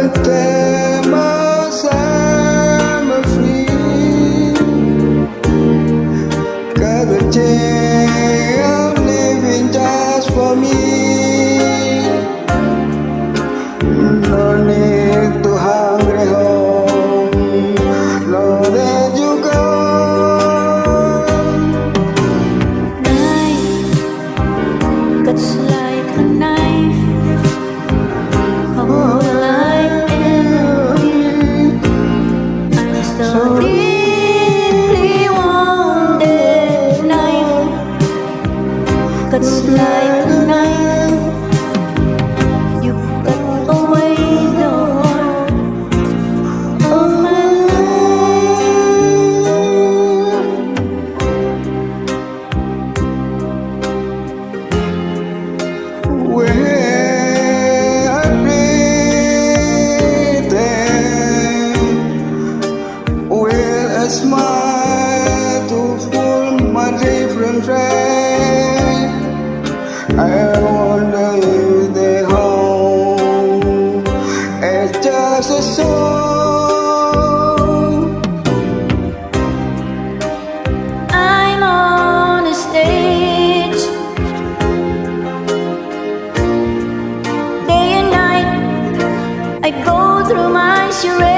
them as I'm free. Got a day of living just for me. No need to hungry home, know that you gone. Night cuts like a knife. How will I ever win? I'm so deeply wounded. Knife cuts like a knife. You cut away the heart of my life. Where I pretend with a smile to fool my different friends. I wonder if they home it's just a song. I'm on the stage, day and night. I go through my charade.